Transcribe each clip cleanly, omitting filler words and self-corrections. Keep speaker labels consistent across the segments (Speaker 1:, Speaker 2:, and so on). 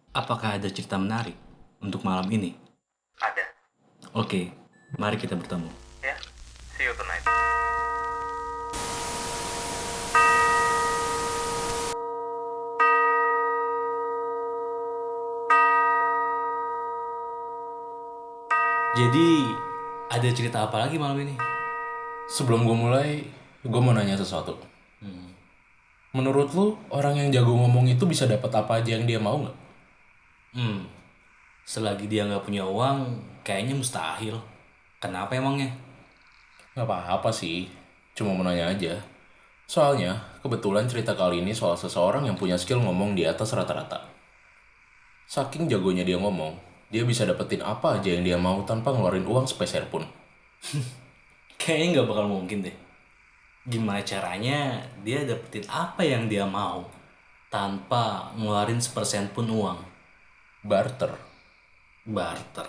Speaker 1: Apakah ada cerita menarik untuk malam ini?
Speaker 2: Ada.
Speaker 1: Oke, mari kita bertemu.
Speaker 2: Ya, see you tonight.
Speaker 1: Jadi, ada cerita apa lagi malam ini?
Speaker 3: Sebelum gue mulai, gue mau nanya sesuatu. Menurut lu, orang yang jago ngomong itu bisa dapat apa aja yang dia mau nggak?
Speaker 1: Selagi dia nggak punya uang, kayaknya mustahil. Kenapa emangnya?
Speaker 3: Nggak apa-apa sih, cuma mau nanya aja. Soalnya, kebetulan cerita kali ini soal seseorang yang punya skill ngomong di atas rata-rata. Saking jagonya dia ngomong, dia bisa dapetin apa aja yang dia mau tanpa ngeluarin uang sepeser pun.
Speaker 1: Kayaknya nggak bakal mungkin deh. Gimana caranya dia dapetin apa yang dia mau tanpa ngeluarin sepersen pun uang?
Speaker 3: Barter.
Speaker 1: Barter.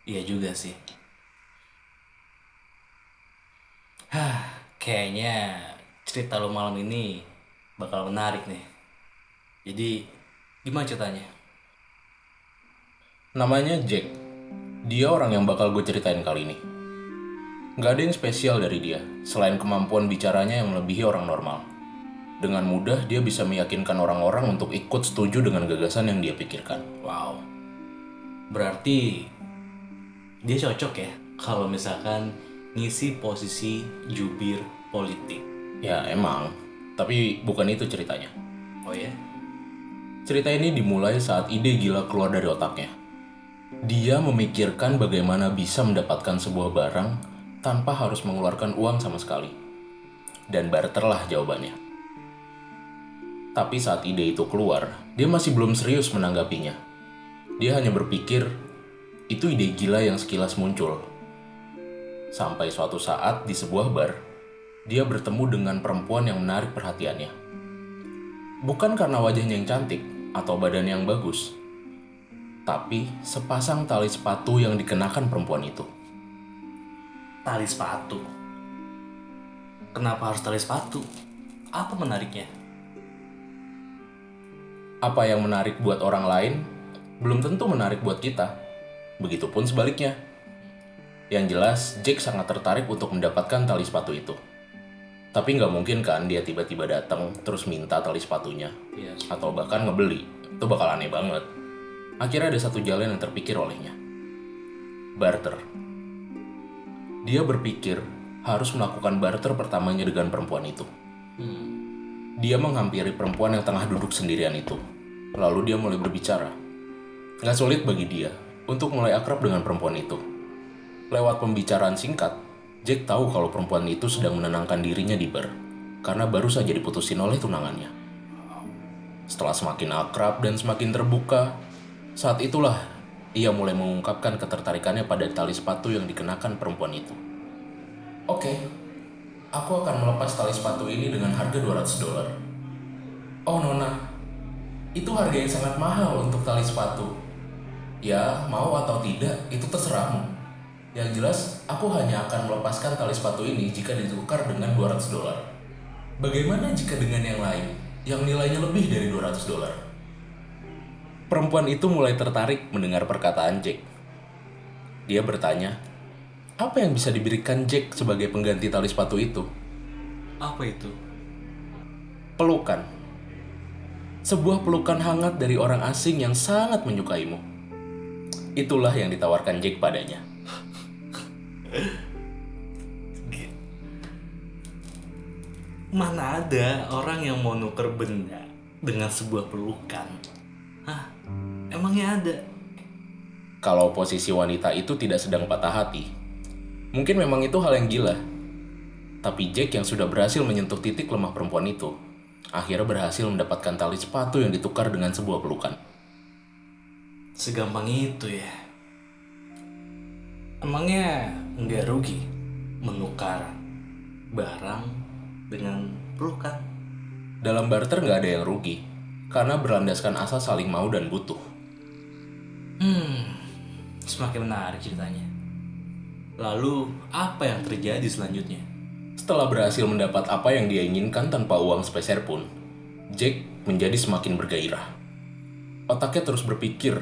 Speaker 1: Iya juga sih. Kayaknya cerita lo malam ini bakal menarik nih. Jadi, gimana ceritanya?
Speaker 3: Namanya Jack. Dia orang yang bakal gue ceritain kali ini. Gak ada yang spesial dari dia, selain kemampuan bicaranya yang melebihi orang normal. Dengan mudah, dia bisa meyakinkan orang-orang untuk ikut setuju dengan gagasan yang dia pikirkan.
Speaker 1: Wow. Berarti dia cocok ya kalau misalkan ngisi posisi jubir politik.
Speaker 3: Ya, emang. Tapi bukan itu ceritanya.
Speaker 1: Oh ya?
Speaker 3: Cerita ini dimulai saat ide gila keluar dari otaknya. Dia memikirkan bagaimana bisa mendapatkan sebuah barang tanpa harus mengeluarkan uang sama sekali. Dan barterlah jawabannya. Tapi saat ide itu keluar, dia masih belum serius menanggapinya. Dia hanya berpikir, itu ide gila yang sekilas muncul. Sampai suatu saat di sebuah bar, dia bertemu dengan perempuan yang menarik perhatiannya. Bukan karena wajahnya yang cantik atau badan yang bagus, tapi sepasang tali sepatu yang dikenakan perempuan itu.
Speaker 1: Tali sepatu. Kenapa harus tali sepatu? Apa menariknya?
Speaker 3: Apa yang menarik buat orang lain, belum tentu menarik buat kita. Begitupun sebaliknya. Yang jelas, Jack sangat tertarik untuk mendapatkan tali sepatu itu. Tapi nggak mungkin kan dia tiba-tiba datang terus minta tali sepatunya.
Speaker 1: Yes.
Speaker 3: Atau bahkan ngebeli. Itu bakal aneh banget. Akhirnya ada satu jalan yang terpikir olehnya. Barter. Dia berpikir harus melakukan barter pertamanya dengan perempuan itu. Dia menghampiri perempuan yang tengah duduk sendirian itu. Lalu dia mulai berbicara. Nggak sulit bagi dia untuk mulai akrab dengan perempuan itu. Lewat pembicaraan singkat, Jack tahu kalau perempuan itu sedang menenangkan dirinya di bar, karena baru saja diputusin oleh tunangannya. Setelah semakin akrab dan semakin terbuka, saat itulah ia mulai mengungkapkan ketertarikannya pada tali sepatu yang dikenakan perempuan itu. Oke, aku akan melepas tali sepatu ini dengan harga $200. Oh Nona, itu harga yang sangat mahal untuk tali sepatu. Ya, mau atau tidak, itu terserahmu. Yang jelas, aku hanya akan melepaskan tali sepatu ini jika ditukar dengan $200. Bagaimana jika dengan yang lain, yang nilainya lebih dari $200? Perempuan itu mulai tertarik mendengar perkataan Jack. Dia bertanya, apa yang bisa diberikan Jack sebagai pengganti tali sepatu itu?
Speaker 1: Apa itu?
Speaker 3: Pelukan. Sebuah pelukan hangat dari orang asing yang sangat menyukaimu. Itulah yang ditawarkan Jack padanya.
Speaker 1: Mana ada orang yang mau nuker benda dengan sebuah pelukan? Hah? Emangnya ada?
Speaker 3: Kalau posisi wanita itu tidak sedang patah hati, mungkin memang itu hal yang gila. Tapi Jack yang sudah berhasil menyentuh titik lemah perempuan itu, akhirnya berhasil mendapatkan tali sepatu yang ditukar dengan sebuah pelukan.
Speaker 1: Segampang itu ya? Emangnya nggak rugi menukar barang dengan pelukan?
Speaker 3: Dalam barter nggak ada yang rugi, karena berlandaskan asas saling mau dan butuh.
Speaker 1: Semakin menarik ceritanya. Lalu, apa yang terjadi selanjutnya?
Speaker 3: Setelah berhasil mendapat apa yang dia inginkan tanpa uang sepeser pun, Jack menjadi semakin bergairah. Otaknya terus berpikir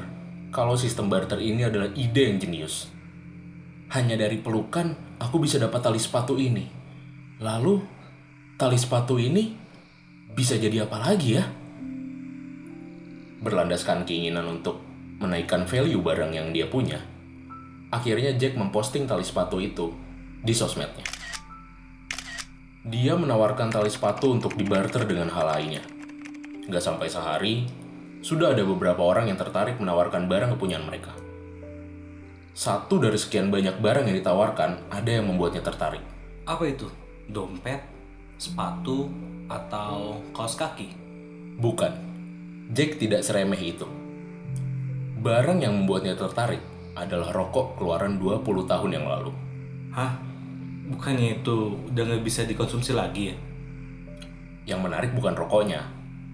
Speaker 3: kalau sistem barter ini adalah ide yang jenius. Hanya dari pelukan, aku bisa dapat tali sepatu ini. Lalu, tali sepatu ini bisa jadi apa lagi ya? Berlandaskan keinginan untuk menaikkan value barang yang dia punya, akhirnya Jack memposting tali sepatu itu di sosmednya. Dia menawarkan tali sepatu untuk dibarter dengan hal lainnya. Gak sampai sehari, sudah ada beberapa orang yang tertarik menawarkan barang kepunyaan mereka. Satu dari sekian banyak barang yang ditawarkan, ada yang membuatnya tertarik.
Speaker 1: Apa itu? Dompet, sepatu, atau kaos kaki?
Speaker 3: Bukan, Jack tidak seremeh itu. Barang yang membuatnya tertarik adalah rokok keluaran 20 tahun yang lalu.
Speaker 1: Hah? Bukannya itu udah nggak bisa dikonsumsi lagi ya?
Speaker 3: Yang menarik bukan rokoknya,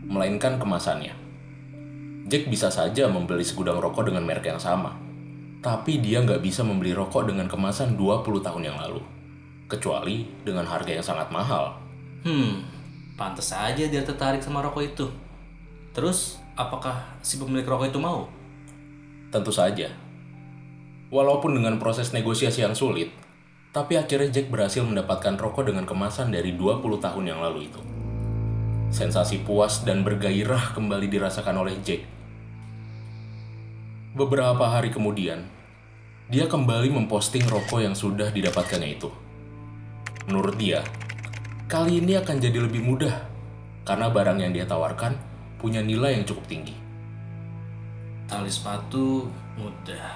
Speaker 3: melainkan kemasannya. Jack bisa saja membeli segudang rokok dengan merek yang sama, tapi dia nggak bisa membeli rokok dengan kemasan 20 tahun yang lalu, kecuali dengan harga yang sangat mahal.
Speaker 1: Pantes aja dia tertarik sama rokok itu. Terus, apakah si pemilik rokok itu mau?
Speaker 3: Tentu saja. Walaupun dengan proses negosiasi yang sulit, tapi akhirnya Jack berhasil mendapatkan rokok dengan kemasan dari 20 tahun yang lalu itu. Sensasi puas dan bergairah kembali dirasakan oleh Jack. Beberapa hari kemudian, dia kembali memposting rokok yang sudah didapatkannya itu. Menurut dia, kali ini akan jadi lebih mudah karena barang yang dia tawarkan punya nilai yang cukup tinggi.
Speaker 1: Tali sepatu udah.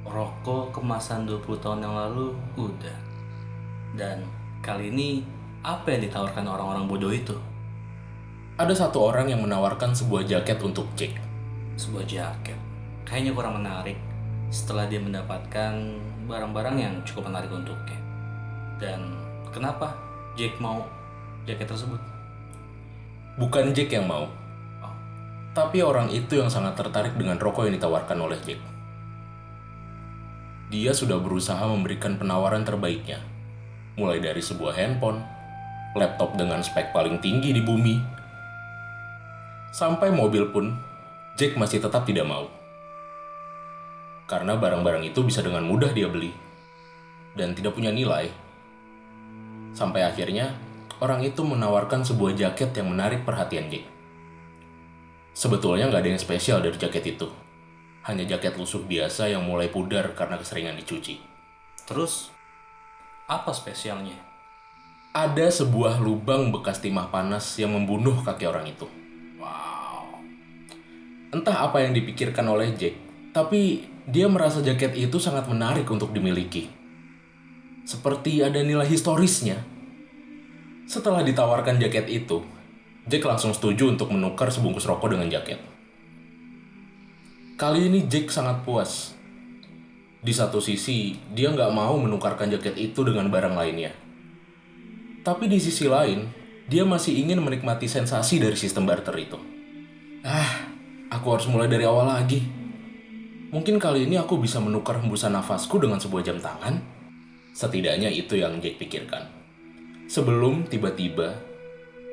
Speaker 1: Rokok kemasan 20 tahun yang lalu udah. Dan kali ini apa yang ditawarkan orang-orang bodoh itu?
Speaker 3: Ada satu orang yang menawarkan sebuah jaket untuk Jack.
Speaker 1: Sebuah jaket. Kayaknya kurang menarik setelah dia mendapatkan barang-barang yang cukup menarik untuknya. Dan kenapa Jack mau jaket tersebut?
Speaker 3: Bukan Jack yang mau, tapi orang itu yang sangat tertarik dengan rokok yang ditawarkan oleh Jack. Dia sudah berusaha memberikan penawaran terbaiknya, mulai dari sebuah handphone, laptop dengan spek paling tinggi di bumi, sampai mobil pun Jack masih tetap tidak mau. Karena barang-barang itu bisa dengan mudah dia beli, dan tidak punya nilai. Sampai akhirnya, orang itu menawarkan sebuah jaket yang menarik perhatian Jack. Sebetulnya nggak ada yang spesial dari jaket itu. Hanya jaket lusuh biasa yang mulai pudar karena keseringan dicuci.
Speaker 1: Terus, apa spesialnya?
Speaker 3: Ada sebuah lubang bekas timah panas yang membunuh kaki orang itu.
Speaker 1: Wow.
Speaker 3: Entah apa yang dipikirkan oleh Jack, tapi dia merasa jaket itu sangat menarik untuk dimiliki. Seperti ada nilai historisnya. Setelah ditawarkan jaket itu, Jack langsung setuju untuk menukar sebungkus rokok dengan jaket. Kali ini Jack sangat puas. Di satu sisi, dia nggak mau menukarkan jaket itu dengan barang lainnya. Tapi di sisi lain, dia masih ingin menikmati sensasi dari sistem barter itu. Aku harus mulai dari awal lagi. Mungkin kali ini aku bisa menukar hembusan nafasku dengan sebuah jam tangan. Setidaknya itu yang Jack pikirkan. Sebelum tiba-tiba,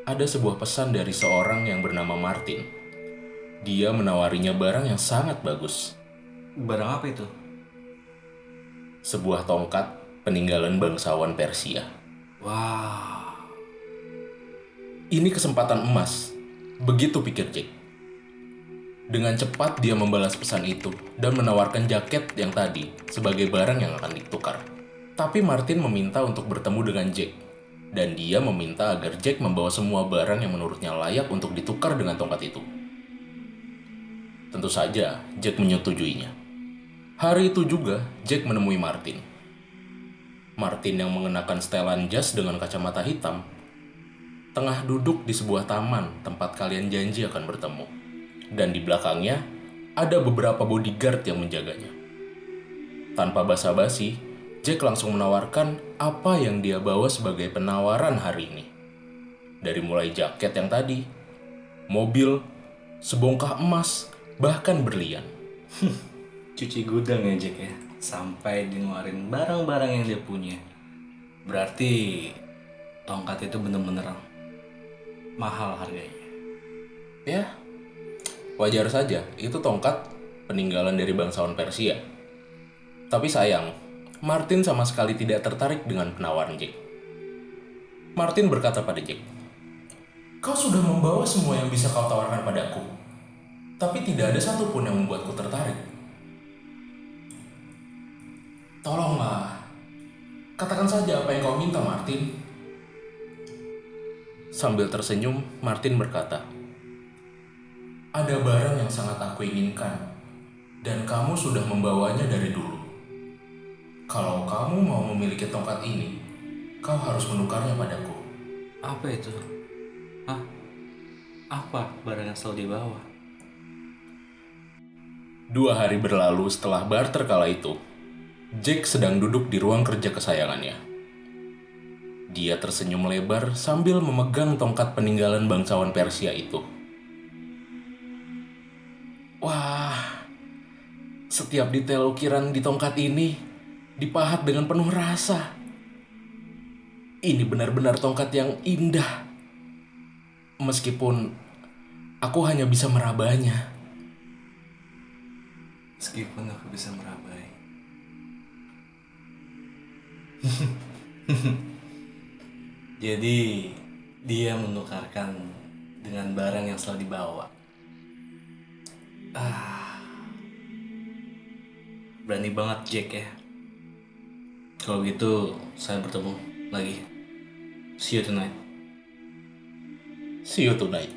Speaker 3: ada sebuah pesan dari seorang yang bernama Martin. Dia menawarinya barang yang sangat bagus.
Speaker 1: Barang apa itu?
Speaker 3: Sebuah tongkat peninggalan bangsawan Persia.
Speaker 1: Wow.
Speaker 3: Ini kesempatan emas, begitu pikir Jack. Dengan cepat dia membalas pesan itu dan menawarkan jaket yang tadi sebagai barang yang akan ditukar. Tapi Martin meminta untuk bertemu dengan Jack, dan dia meminta agar Jack membawa semua barang yang menurutnya layak untuk ditukar dengan tongkat itu. Tentu saja, Jack menyetujuinya. Hari itu juga, Jack menemui Martin. Martin yang mengenakan setelan jas dengan kacamata hitam, tengah duduk di sebuah taman tempat kalian janji akan bertemu. Dan di belakangnya, ada beberapa bodyguard yang menjaganya. Tanpa basa-basi, Jack langsung menawarkan apa yang dia bawa sebagai penawaran hari ini. Dari mulai jaket yang tadi, mobil, sebongkah emas, bahkan berlian.
Speaker 1: Cuci gudang ya Jack ya, sampai dia ngeluarin barang-barang yang dia punya. Berarti tongkat itu bener-bener mahal harganya.
Speaker 3: Ya, wajar saja, itu tongkat peninggalan dari bangsawan Persia. Tapi sayang, Martin sama sekali tidak tertarik dengan penawaran Jack. Martin berkata pada Jack, "Kau sudah membawa semua yang bisa kau tawarkan padaku, tapi tidak ada satupun yang membuatku tertarik. Tolonglah, katakan saja apa yang kau minta, Martin." Sambil tersenyum, Martin berkata, "Ada barang yang sangat aku inginkan, dan kamu sudah membawanya dari dulu. Kalau kamu mau memiliki tongkat ini, kau harus menukarnya padaku."
Speaker 1: Apa itu? Hah? Apa barang yang selalu dibawa?
Speaker 3: 2 hari berlalu setelah barter kala itu, Jack sedang duduk di ruang kerja kesayangannya. Dia tersenyum lebar sambil memegang tongkat peninggalan bangsawan Persia itu. Wah, setiap detail ukiran di tongkat ini dipahat dengan penuh rasa. Ini benar-benar tongkat yang indah. Meskipun aku hanya bisa merabanya.
Speaker 1: Meskipun aku bisa merabai. Jadi dia menukarkan dengan barang yang selalu dibawa. Berani banget Jack ya. Kalau gitu saya bertemu lagi. See you tonight.
Speaker 3: See you tonight.